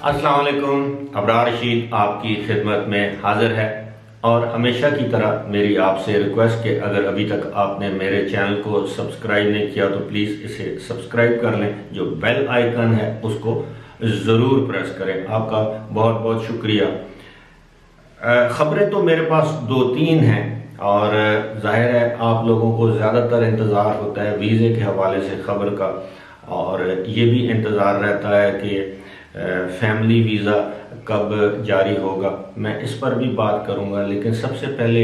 अस्सलाम वालेकुम। अबरार रशीद आपकी खिदमत में हाजिर है और हमेशा की तरह मेरी आपसे रिक्वेस्ट कि अगर अभी तक आपने मेरे चैनल को सब्सक्राइब नहीं किया तो प्लीज़ इसे सब्सक्राइब कर लें। जो बेल आइकन है उसको ज़रूर प्रेस करें। आपका बहुत बहुत शुक्रिया। ख़बरें तो मेरे पास दो तीन हैं और जाहिर है आप लोगों को ज़्यादातर इंतज़ार होता है वीज़े के हवाले से ख़बर का, और ये भी इंतज़ार रहता है कि फैमिली वीज़ा कब जारी होगा। मैं इस पर भी बात करूंगा, लेकिन सबसे पहले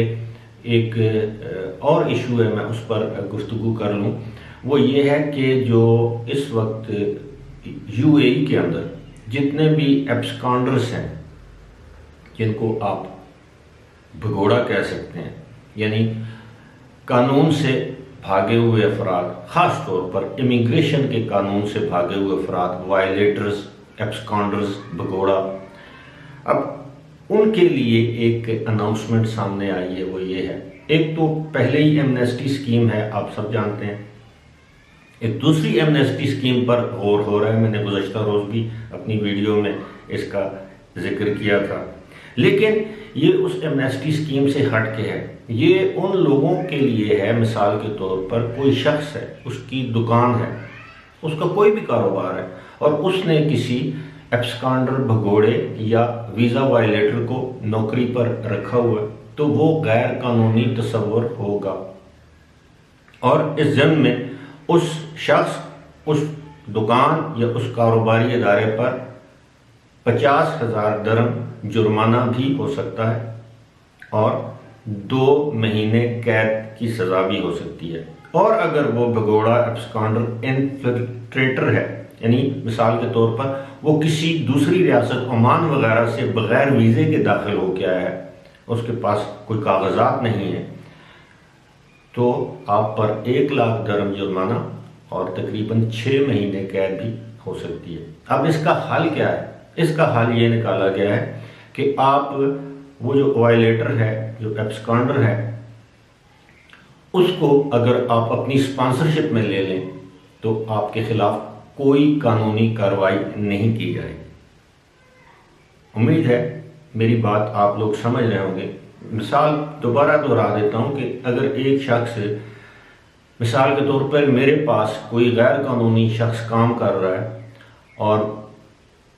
एक और इशू है, मैं उस पर गुफ्तगू कर लूं। वो ये है कि जो इस वक्त यूएई के अंदर जितने भी एब्सकॉन्डर्स हैं, जिनको आप भगोड़ा कह सकते हैं, यानी कानून से भागे हुए अफराद, ख़ास तौर पर इमिग्रेशन के कानून से भागे हुए अफराद, वायलेटर्स, एब्सकॉन्डर्स, भगोड़ा, अब उनके लिए एक अनाउंसमेंट सामने आई है। वो ये है, एक तो पहले ही एमनेस्टी स्कीम है, आप सब जानते हैं। एक दूसरी एमनेस्टी स्कीम पर गौर हो रहा है, मैंने गुज़श्ता रोज़ भी अपनी वीडियो में इसका जिक्र किया था। लेकिन ये उस एमनेस्टी स्कीम से हट के है। ये उन लोगों के लिए है, मिसाल के तौर पर कोई शख्स है, उसकी दुकान है, उसका कोई भी कारोबार है और उसने किसी एब्सकॉन्डर, भगोड़े या वीज़ा वायलेटर को नौकरी पर रखा हुआ है, तो वो गैर कानूनी तस्वर होगा और इस ज़म्न में उस शख्स, उस दुकान या उस कारोबारी इदारे पर 50,000 दरम जुर्माना भी हो सकता है और 2 महीने कैद की सज़ा भी हो सकती है। और अगर वो भगोड़ा, एब्सकॉन्डर, इन्फिल्ट्रेटर है, यानी मिसाल के तौर पर वो किसी दूसरी रियासत, ओमान वगैरह से बगैर वीज़े के दाखिल हो के आया है, उसके पास कोई कागजात नहीं है, तो आप पर 1 लाख दरम जुर्माना और तकरीबन 6 महीने कैद भी हो सकती है। अब इसका हल क्या है? इसका हल ये निकाला गया है कि आप वो जो वायलेटर है, जो एब्सकॉन्डर है, उसको अगर आप अपनी स्पॉन्सरशिप में ले लें तो आपके खिलाफ कोई कानूनी कार्रवाई नहीं की जाएगी। उम्मीद है मेरी बात आप लोग समझ रहे होंगे। मिसाल दोबारा दोहरा देता हूं कि अगर एक शख्स, मिसाल के तौर पर मेरे पास कोई गैर कानूनी शख्स काम कर रहा है और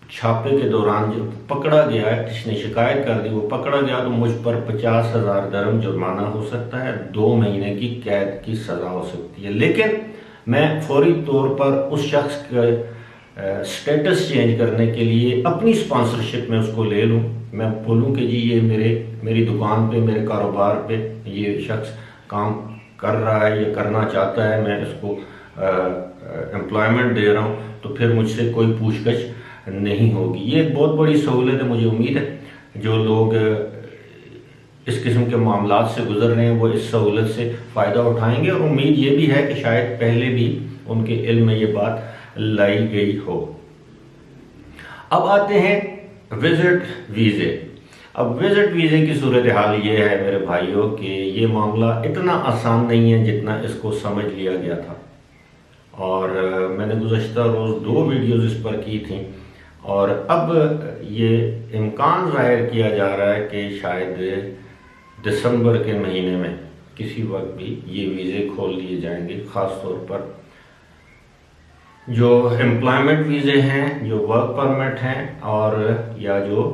छापे के दौरान जो पकड़ा गया है, जिसने शिकायत कर दी, वो पकड़ा गया, तो मुझ पर 50,000 दरम जुर्माना हो सकता है, 2 महीने की कैद की सज़ा हो सकती है। लेकिन मैं फौरी तौर पर उस शख्स का स्टेटस चेंज करने के लिए अपनी स्पॉन्सरशिप में उसको ले लूँ। मैं बोलूँ कि जी ये मेरी दुकान पे, मेरे कारोबार पे ये शख्स काम कर रहा है, ये करना चाहता है, मैं इसको एम्प्लॉयमेंट दे रहा हूँ, तो फिर मुझसे कोई पूछगछ नहीं होगी। ये एक बहुत बड़ी सहूलत है। मुझे उम्मीद है जो लोग इस किस्म के मामलात से गुजर रहे हैं वो इस सहूलत से फ़ायदा उठाएंगे, और उम्मीद ये भी है कि शायद पहले भी उनके इल्म में ये बात लाई गई हो। अब आते हैं विजिट वीज़े। अब विजिट वीज़े की सूरत हाल ये है मेरे भाइयों कि ये मामला इतना आसान नहीं है जितना इसको समझ लिया गया था, और मैंने गुज़श्ता रोज़ 2 वीडियोज़ इस पर की थी, और अब ये इम्कान ज़ाहिर किया जा रहा है कि शायद दिसंबर के महीने में किसी वक्त भी ये वीज़े खोल लिए जाएंगे। ख़ास तौर पर जो एम्प्लॉयमेंट वीज़े हैं, जो वर्क परमिट हैं, और या जो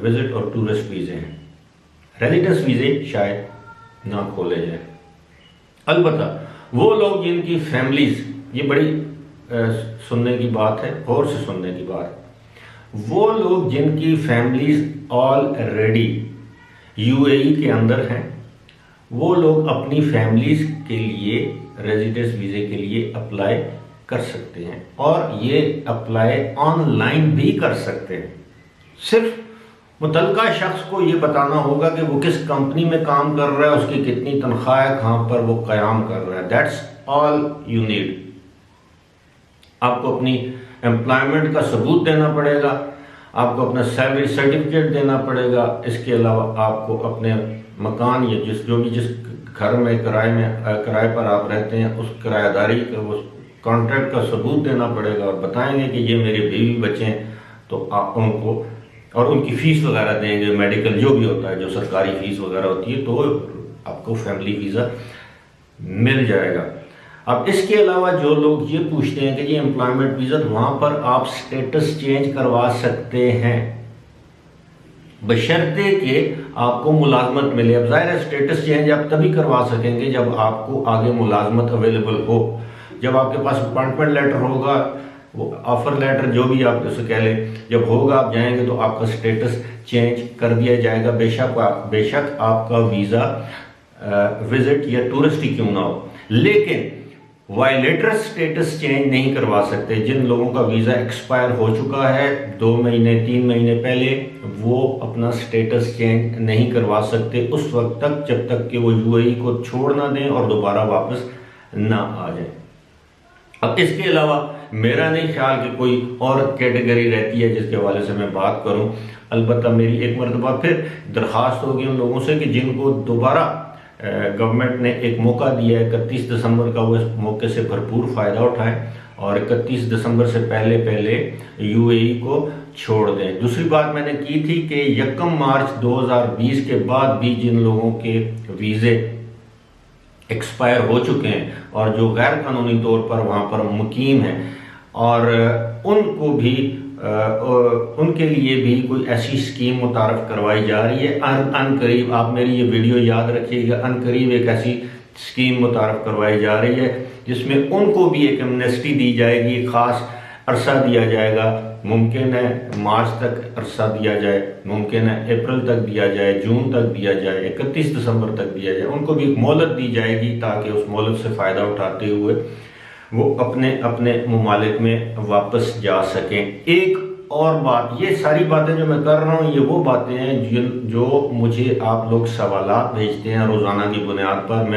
विज़िट और टूरिस्ट वीज़े हैं। रेजिडेंस वीज़े शायद ना खोले जाए। अलबत्ता वो लोग जिनकी फैमिलीज़, ये बड़ी सुनने की बात है, गौर से सुनने की बात है, वो लोग जिनकी फैमिलीज़ ऑलरेडी यूएई के अंदर हैं, वो लोग अपनी फैमिलीज़ के लिए रेजिडेंस वीज़े के लिए अप्लाई कर सकते हैं, और ये अप्लाई ऑनलाइन भी कर सकते हैं। सिर्फ मुतल्लिका शख्स को ये बताना होगा कि वो किस कंपनी में काम कर रहा है, उसकी कितनी तनख्वाह है, कहाँ पर वो क़याम कर रहा है। That's all you need. आपको अपनी एम्प्लॉयमेंट का सबूत देना पड़ेगा, आपको अपना सैलरी सर्टिफिकेट देना पड़ेगा। इसके अलावा आपको अपने मकान या जिस घर में किराए पर आप रहते हैं, उस किराएदारी का, उस कॉन्ट्रैक्ट का सबूत देना पड़ेगा, और बताएंगे कि ये मेरे बीवी बच्चे हैं, तो आप उनको और उनकी फ़ीस वगैरह देंगे, मेडिकल जो भी होता है, जो सरकारी फ़ीस वगैरह होती है, तो आपको फैमिली वीज़ा मिल जाएगा। अब इसके अलावा जो लोग ये पूछते हैं कि जी एम्प्लॉयमेंट वीज़ा, वहाँ पर आप स्टेटस चेंज करवा सकते हैं बशर्ते कि आपको मुलाजमत मिले। अब जाहिर है स्टेटस चेंज आप तभी करवा सकेंगे जब आपको आगे मुलाजमत अवेलेबल हो, जब आपके पास अपॉइंटमेंट लेटर होगा, वो ऑफर लेटर जो भी आप उसे कह लें, जब होगा आप जाएंगे तो आपका स्टेटस चेंज कर दिया जाएगा, बेशक आपका वीज़ा विजिट या टूरिस्ट ही क्यों ना हो। लेकिन वायलेटर स्टेटस चेंज नहीं करवा सकते। जिन लोगों का वीज़ा एक्सपायर हो चुका है 2 महीने 3 महीने पहले, वो अपना स्टेटस चेंज नहीं करवा सकते उस वक्त तक जब तक कि वो यूएई को छोड़ ना दें और दोबारा वापस ना आ जाए। अब इसके अलावा मेरा नहीं ख्याल कि कोई और कैटेगरी रहती है जिसके हवाले से मैं बात करूं। अलबत्ता मेरी एक मरतबा फिर दरख्वास्त होगी उन लोगों से कि जिनको दोबारा गवर्नमेंट ने एक मौका दिया है 31 दिसंबर का, वो इस मौके से भरपूर फ़ायदा उठाएं और 31 दिसंबर से पहले यूएई को छोड़ दें। दूसरी बात मैंने की थी कि 1 मार्च 2020 के बाद भी जिन लोगों के वीज़े एक्सपायर हो चुके हैं और जो गैर कानूनी तौर पर वहाँ पर मुकीम हैं, और उनको भी उनके लिए भी कोई ऐसी स्कीम मुतारफ़ करवाई जा रही है। अनकरीब आप मेरी ये वीडियो याद रखिएगा, अनकरीब एक ऐसी स्कीम मुतारफ़ करवाई जा रही है जिसमें उनको भी एक एमनेस्टी दी जाएगी, ख़ास अरसा दिया जाएगा। मुमकिन है मार्च तक अरसा दिया जाए, मुमकिन है अप्रैल तक दिया जाए, जून तक दिया जाए, 31 दिसंबर तक दिया जाए। उनको भी मोहलत दी जाएगी ताकि उस मोहलत से फ़ायदा उठाते हुए वो अपने अपने ममालिक में वापस जा सकें। एक और बात, ये सारी बातें जो मैं कर रहा हूँ ये वो बातें हैं जो मुझे आप लोग सवालात भेजते हैं रोज़ाना की बुनियाद पर।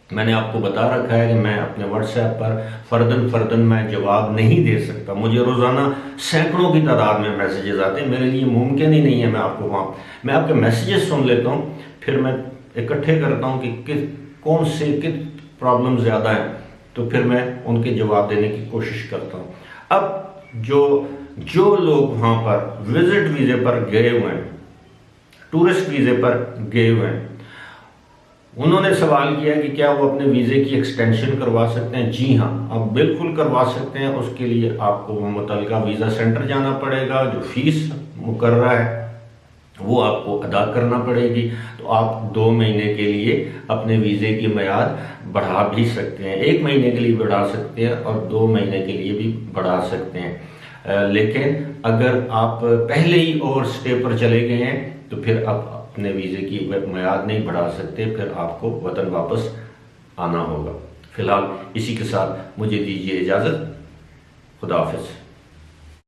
मैंने आपको बता रखा है कि मैं अपने व्हाट्सएप पर फ़र्दन मैं जवाब नहीं दे सकता। मुझे रोज़ाना सैकड़ों की तादाद में मैसेजेस आते हैं, मेरे लिए मुमकिन ही नहीं है मैं आपके मैसेजेस सुन लेता हूँ, फिर मैं इकट्ठे करता हूँ कि कौन से किस प्रॉब्लम ज़्यादा है, तो फिर मैं उनके जवाब देने की कोशिश करता हूँ। अब जो लोग वहाँ पर विजिट वीज़े पर गए हुए हैं, टूरिस्ट वीज़े पर गए हुए हैं, उन्होंने सवाल किया कि क्या वो अपने वीज़े की एक्सटेंशन करवा सकते हैं। जी हाँ, आप बिल्कुल करवा सकते हैं। उसके लिए आपको मुतल्लिका वीज़ा सेंटर जाना पड़ेगा, जो फ़ीस मुकर्रर है वो आपको अदा करना पड़ेगी। तो आप 2 महीने के लिए अपने वीज़े की मियाद बढ़ा भी सकते हैं, 1 महीने के लिए बढ़ा सकते हैं और 2 महीने के लिए भी बढ़ा सकते हैं। लेकिन अगर आप पहले ही ओवर स्टे पर चले गए हैं तो फिर आप अपने वीज़े की मियाद नहीं बढ़ा सकते, फिर आपको वतन वापस आना होगा। फ़िलहाल इसी के साथ मुझे दीजिए इजाज़त। खुदा हाफ़िज़।